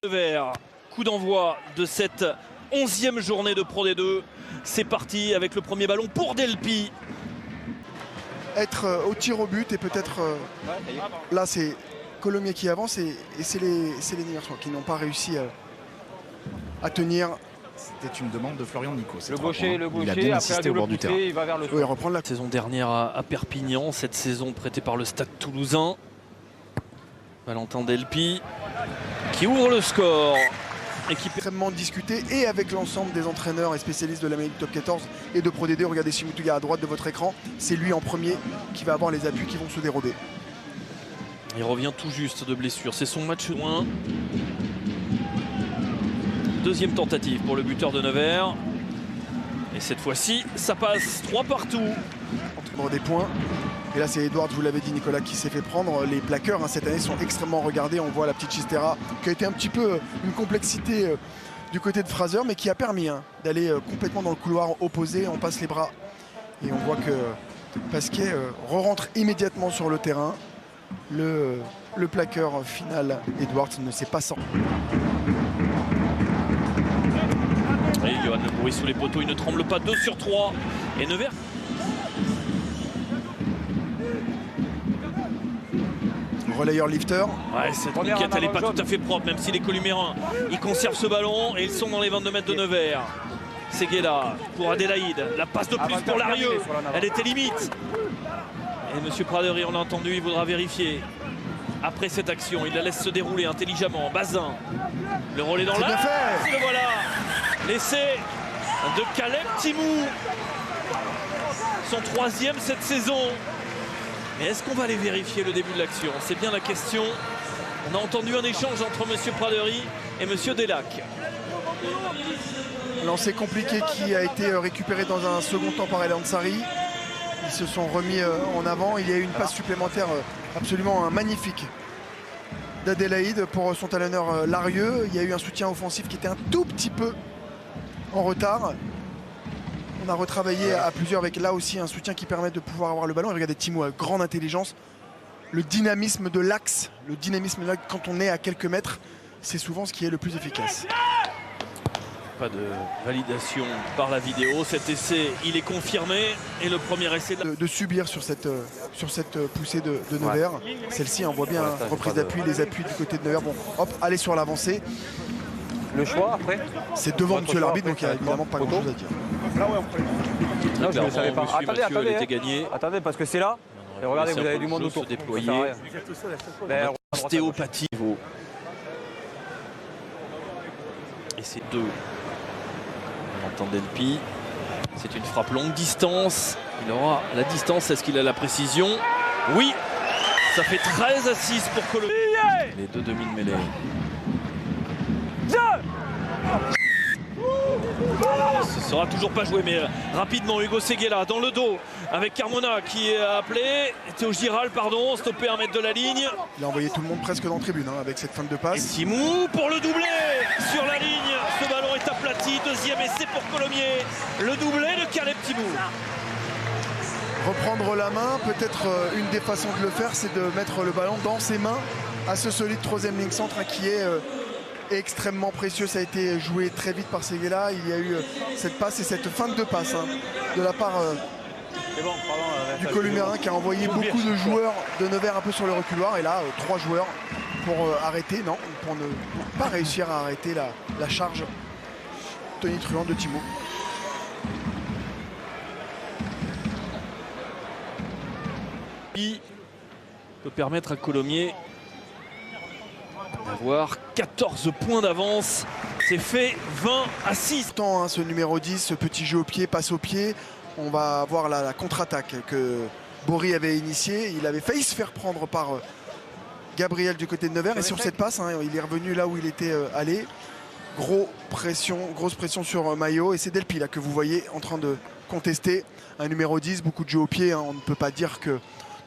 Vers coup d'envoi de cette 11e journée de Pro D2. C'est parti avec le premier ballon pour Delpi. Être au tir au but et peut-être là c'est Colomiers qui avance et c'est les Niversois qui n'ont pas réussi à tenir. C'était une demande de Florian Nico. Le gaucher, il a bien insisté au bord du terrain. Il va vers le Oui, reprendre la Saison dernière à Perpignan, cette saison prêtée par le Stade Toulousain. Valentin Delpi qui ouvre le score. extrêmement discuté et avec l'ensemble des entraîneurs et spécialistes de l'Amérique Top 14 et de Pro D2. Regardez Simutouya à droite de votre écran, c'est lui en premier qui va avoir les appuis qui vont se dérober. Il revient tout juste de blessure, c'est son match loin. Deuxième tentative pour le buteur de Nevers. Et cette fois-ci, ça passe 3 partout. Des points. Et là c'est Edouard, vous l'avez dit Nicolas, qui s'est fait prendre. Les plaqueurs cette année sont extrêmement regardés. On voit la petite Chistera qui a été un petit peu une complexité du côté de Fraser, mais qui a permis d'aller complètement dans le couloir opposé. On passe les bras et on voit que Pasquet re-rentre immédiatement sur le terrain. Le plaqueur final, Edouard, ne s'est pas sorti. Et Johan Le Bruit sous les poteaux, il ne tremble pas. 2 sur 3. Et Nevers. Relayeur lifter. Ouais, cette conquête elle n'est pas tout à fait propre, même si les Columérins ils conservent ce ballon et ils sont dans les 22 mètres de Nevers. Seguela pour Adélaïde, la passe de plus pour Larieux, elle était limite. Et M. Pradery, on l'a entendu, il voudra vérifier. Après cette action, il la laisse se dérouler intelligemment. Bazin, le relais dans l'axe, le voilà. L'essai de Caleb Timou, son 3e cette saison. Mais est-ce qu'on va aller vérifier le début de l'action? C'est bien la question. On a entendu un échange entre M. Pradery et M. Delac. Lancé compliqué qui a été récupéré dans un second temps par El Ansari. Ils se sont remis en avant. Il y a eu une passe supplémentaire absolument magnifique d'Adélaïde pour son talonneur Larieux. Il y a eu un soutien offensif qui était un tout petit peu en retard. On a retravaillé à plusieurs avec là aussi un soutien qui permet de pouvoir avoir le ballon. Et regardez Timou à grande intelligence. Le dynamisme de l'axe, quand on est à quelques mètres, c'est souvent ce qui est le plus efficace. Pas de validation par la vidéo. Cet essai, il est confirmé. Et le premier essai de subir sur cette poussée de Nevers. Celle-ci, on voit bien reprise d'appui, les appuis du côté de Nevers. Bon, hop, aller sur l'avancée. Le choix après, c'est devant monsieur l'arbitre, donc il n'y a évidemment pas grand-chose à dire. Là ouais, je ne savais pas. Attendez, attendez, parce que c'est là. Et regardez, vous avez du monde autour. Déployé. Ostéopathie. Et c'est 2. On entend Delpi. C'est une frappe longue distance. Il aura la distance. Est-ce qu'il a la précision? Oui. Ça fait 13-6 pour Colomiers. Les deux demi de mêlée. Ce sera toujours pas joué, mais rapidement Hugo Seguela dans le dos avec Carmona qui a appelé Théo Giral, pardon, stoppé à 1 mètre de la ligne. Il a envoyé tout le monde presque dans la tribune avec cette fin de passe. Et Timou pour le doublé sur la ligne. Ce ballon est aplati. 2e essai pour Colomiers. Le doublé de Caleb Timou. Reprendre la main, peut-être une des façons de le faire, c'est de mettre le ballon dans ses mains à ce solide 3e ligne centre qui est extrêmement précieux. Ça a été joué très vite par Seguela. Il y a eu cette passe et cette fin de passe de la part du Columérin qui a envoyé beaucoup de joueurs de Nevers un peu sur le reculoir. Et là, 3 joueurs pour arrêter, non, pour ne pas réussir à arrêter la charge tonitruante de Timou. Qui peut permettre à Colomiers d'avoir 14 points d'avance. C'est fait 20-6. Tant ce numéro 10, ce petit jeu au pied, passe au pied. On va voir la contre-attaque que Bory avait initiée. Il avait failli se faire prendre par Gabriel du côté de Nevers. Et sur cette passe, il est revenu là où il était allé. Grosse pression sur Maillot. Et c'est Delpi là que vous voyez en train de contester. Un numéro 10, beaucoup de jeu au pied. On ne peut pas dire que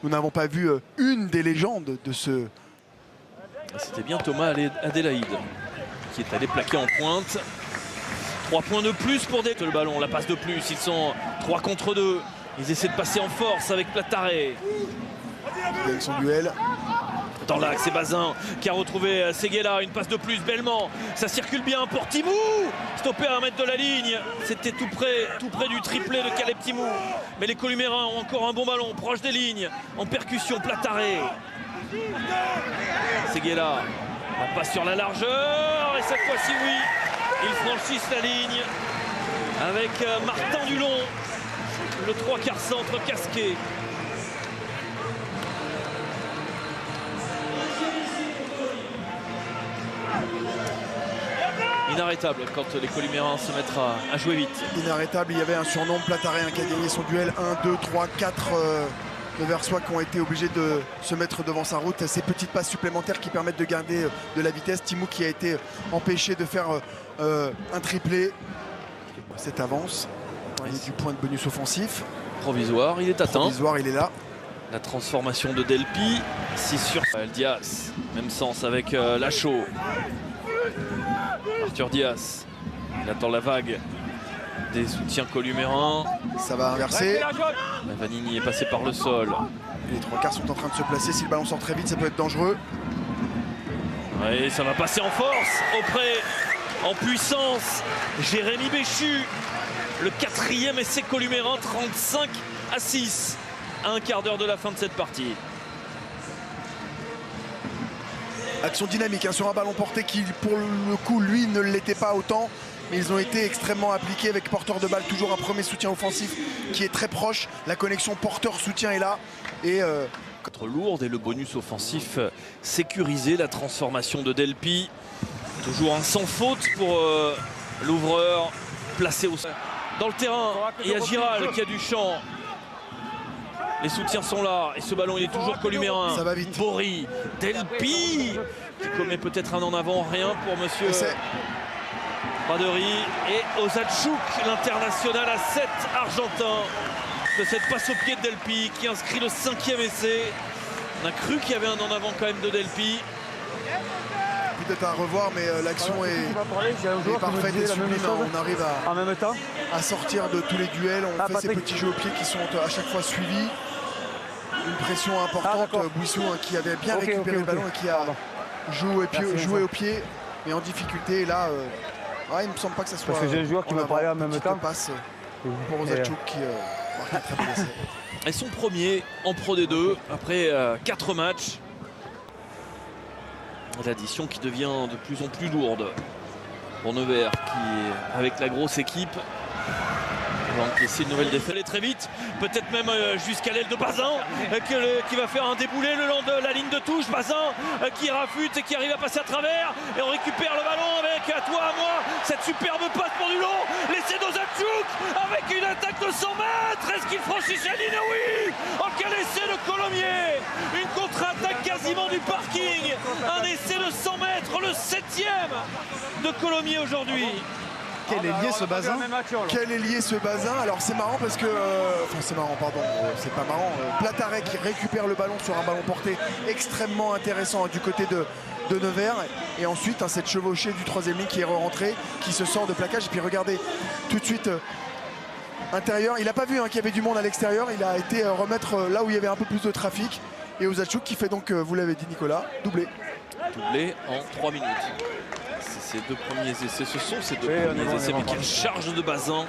nous n'avons pas vu une des légendes de ce... C'était bien Thomas Adélaïde qui est allé plaquer en pointe. 3 points de plus pour le ballon, la passe de plus. Ils sont 3 contre 2. Ils essaient de passer en force avec Plataré. Il gagne son duel. Dans l'axe, c'est Bazin qui a retrouvé Seguela. Une passe de plus, bellement. Ça circule bien pour Timou. Stoppé à 1 mètre de la ligne. C'était tout près du triplé de Caleb Timou. Mais les Columérins ont encore un bon ballon, proche des lignes. En percussion, Plataré. Seguela. La passe sur la largeur. Et cette fois-ci, oui, ils franchissent la ligne. Avec Martin Dulon. Le 3/4 centre casqué. Inarrêtable quand les Columérins se mettent à jouer vite. Inarrêtable, il y avait un surnom, Plataré, qui a gagné son duel. 1, 2, 3, 4 de Versoix qui ont été obligés de se mettre devant sa route. Ces petites passes supplémentaires qui permettent de garder de la vitesse. Timou qui a été empêché de faire un triplé. Cette avance, il du point de bonus offensif. Provisoire, il est atteint. Provisoire, il est là. La transformation de Delpi, 6 sur El Diaz, même sens avec Lachaud. Arthur Diaz, il attend la vague des soutiens columérins. Ça va inverser. Vanini est passé par le sol. Les 3/4 sont en train de se placer. Si le ballon sort très vite, ça peut être dangereux. Oui, ça va passer en force auprès, en puissance, Jérémy Béchu. Le 4e essai columérin, 35-6. À un quart d'heure de la fin de cette partie. Action dynamique sur un ballon porté qui, pour le coup, lui, ne l'était pas autant. Mais ils ont été extrêmement appliqués avec porteur de balle. Toujours un premier soutien offensif qui est très proche. La connexion porteur-soutien est là. Et lourde et le bonus offensif sécurisé. La transformation de Delpi. Toujours un sans faute pour l'ouvreur placé au sol. Dans le terrain, il y a Giral qui a du champ. Les soutiens sont là et ce ballon il est toujours columérin. Ça va vite. Bory, Delpi qui commet peut-être un en avant, rien pour monsieur Pradery. Et Ozatchouk, l'international à 7 argentin de cette passe au pied de Delpi qui inscrit le 5e essai. On a cru qu'il y avait un en avant quand même de Delpi. Peut-être à revoir, mais l'action est parfaite et sublime. On arrive à sortir de tous les duels. On fait ces petits jeux au pied qui sont à chaque fois suivis. Une pression importante. Bouissou qui avait bien récupéré le ballon et qui a joué au pied, mais en difficulté. Et là, il ne me semble pas que ça soit. Parce que j'ai le joueur qui m'a parlé en même temps. Passe pour Ozatchouk qui marque très bien l'essai. Et son premier en Pro D2 après 4 matchs. L'addition qui devient de plus en plus lourde pour Nevers qui, avec la grosse équipe, va encaisser une nouvelle défaite. Très vite, peut-être même jusqu'à l'aile de Bazin qui va faire un déboulé le long de la ligne de touche. Bazin qui rafute et qui arrive à passer à travers. Et on récupère le ballon avec à toi, à moi. Cette superbe passe pour Dulon. L'essai d'Ozatchouk avec une attaque de 100 mètres. Est-ce qu'il franchit la ligne? Oui. Oh, quel essai de Colomiers. Une contre-attaque quasiment du parking. Un essai de 100 mètres, le 7e de Colomiers aujourd'hui. Quel est lié ce Bazin? Quel est lié ce Bazin? Alors c'est marrant parce que... Enfin c'est marrant, pardon, c'est pas marrant. Plataré qui récupère le ballon sur un ballon porté extrêmement intéressant du côté de Nevers. Et ensuite cette chevauchée du 3e ligne qui est rentré, qui se sort de plaquage. Et puis regardez, tout de suite intérieur. Il n'a pas vu qu'il y avait du monde à l'extérieur. Il a été remettre là où il y avait un peu plus de trafic. Et Ozatchouk qui fait donc, vous l'avez dit Nicolas, doublé. Doublé en 3 minutes. Ces deux premiers essais, ce sont ces deux premiers essais, mais quelle charge de Bazin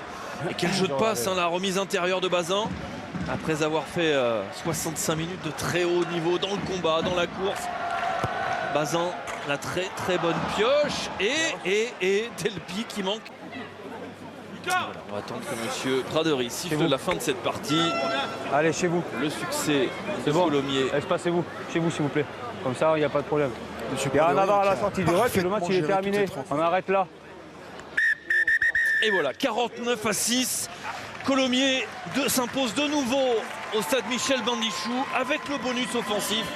et quel jeu de passe, la remise intérieure de Bazin après avoir fait 65 minutes de très haut niveau dans le combat, dans la course. Bazin, la très très bonne pioche et Delpi qui manque. Voilà, on va attendre que monsieur Pradery siffle la fin de cette partie. Allez, chez vous. Le succès de Colomiers. Passez-vous, chez vous s'il vous plaît. Comme ça, il n'y a pas de problème. Il y a un avoir à la sortie du rec et le match il est terminé. On arrête là. Et voilà, 49-6. Colomiers s'impose de nouveau au stade Michel Bandichou avec le bonus offensif.